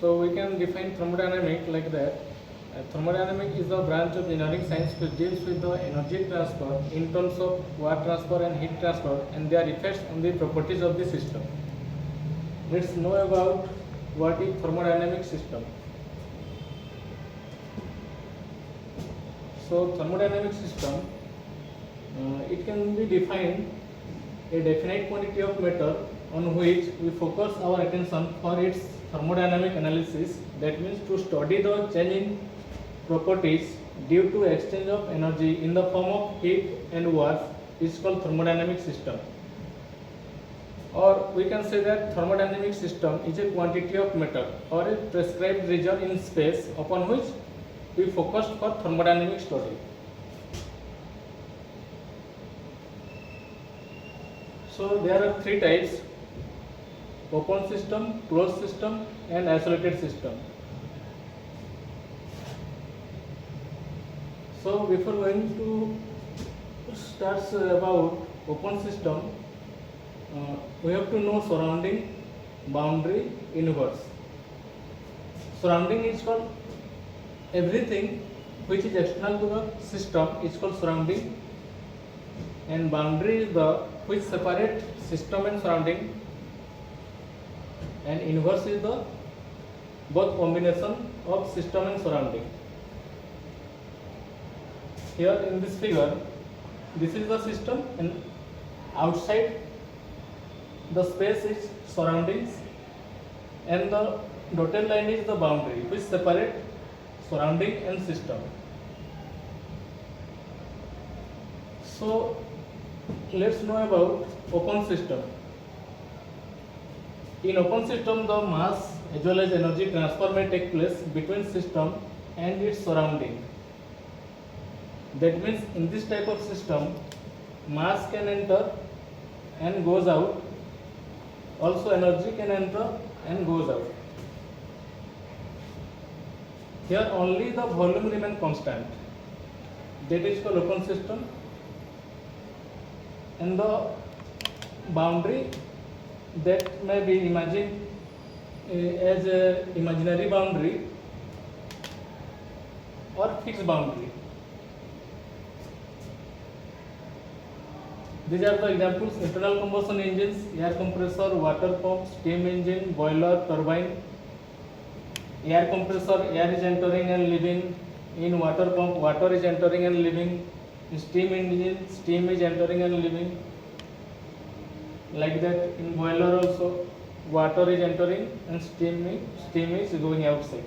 So we can define thermodynamic like that. Thermodynamic is the branch of engineering science which deals with the energy transfer in terms of work transfer and heat transfer and their effects on the properties of the system. Let's know about what is thermodynamic system. So thermodynamic system, it can be defined a definite quantity of matter on which we focus our attention for its thermodynamic analysis. That means to study the change in properties due to exchange of energy in the form of heat and work is called thermodynamic system. Or we can say that thermodynamic system is a quantity of matter or a prescribed region in space upon which we focus for thermodynamic study. So there are three types: open system, closed system and isolated system. So before going to start about open system, we have to know surrounding, boundary, universe. Surrounding is called everything which is external to the system is called surrounding, and boundary is the which separate system and surrounding, and universe is the both combination of system and surrounding. Here in this figure, this is the system and outside the space is surroundings, and the dotted line is the boundary which separate surrounding and system. So let's know about open system. In open system, the mass as well as energy transfer may take place between system and its surrounding. That means in this type of system, mass can enter and goes out. Also energy can enter and goes out. Here only the volume remains constant. That is called open system. And the boundary that may be imagined as a imaginary boundary or fixed boundary. These are the examples: internal combustion engines, air compressor, water pump, steam engine, boiler, turbine. Air compressor, air is entering and leaving. In water pump, water is entering and leaving. In steam engine, steam is entering and leaving. Like that, in boiler also, water is entering and steam is going outside.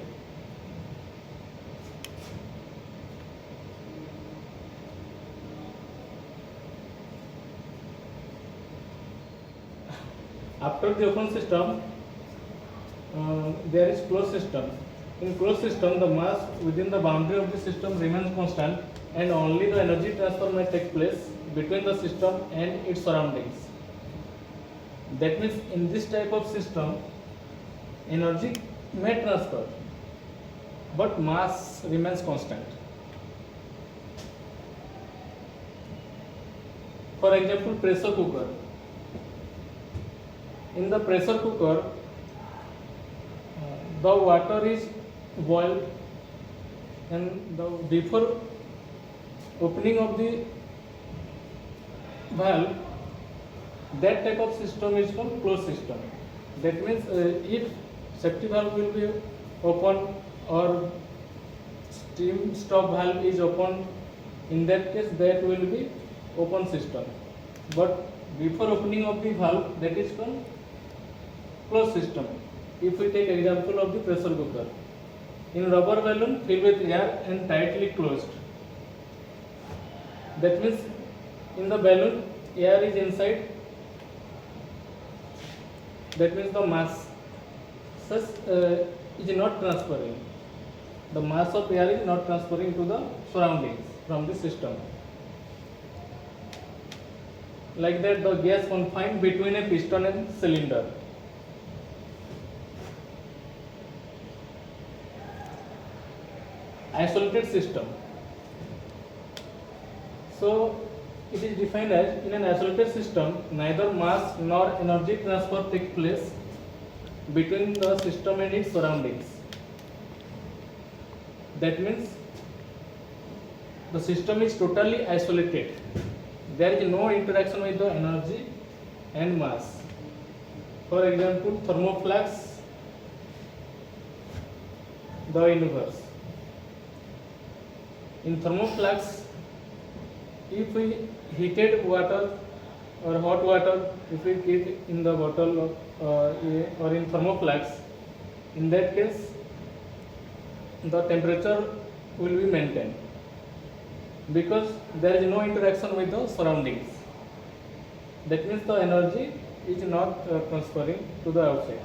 After the open system, there is closed system. In closed system, the mass within the boundary of the system remains constant, and only the energy transfer may take place between the system and its surroundings. That means in this type of system, energy may transfer, but mass remains constant. For example, pressure cooker. In the pressure cooker, the water is boiled, and before opening of the valve, that type of system is called closed system. That means if safety valve will be open or steam stop valve is open, in that case that will be open system. But before opening of the valve, that is called closed system. If we take example of the pressure cooker, in rubber balloon filled with air and tightly closed. That means in the balloon air is inside. That means the mass is not transferring. The mass of air is not transferring to the surroundings from the system. Like that, the gas confined between a piston and cylinder. Isolated system. So it is defined as, in an isolated system, neither mass nor energy transfer takes place between the system and its surroundings. That means the system is totally isolated. There is no interaction with the energy and mass. For example, thermoflux, the universe. In thermoflux, if we heated water or hot water, if we keep in the bottle or in thermoflux, in that case, the temperature will be maintained because there is no interaction with the surroundings. That means the energy is not transferring to the outside.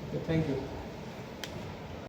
Okay, thank you.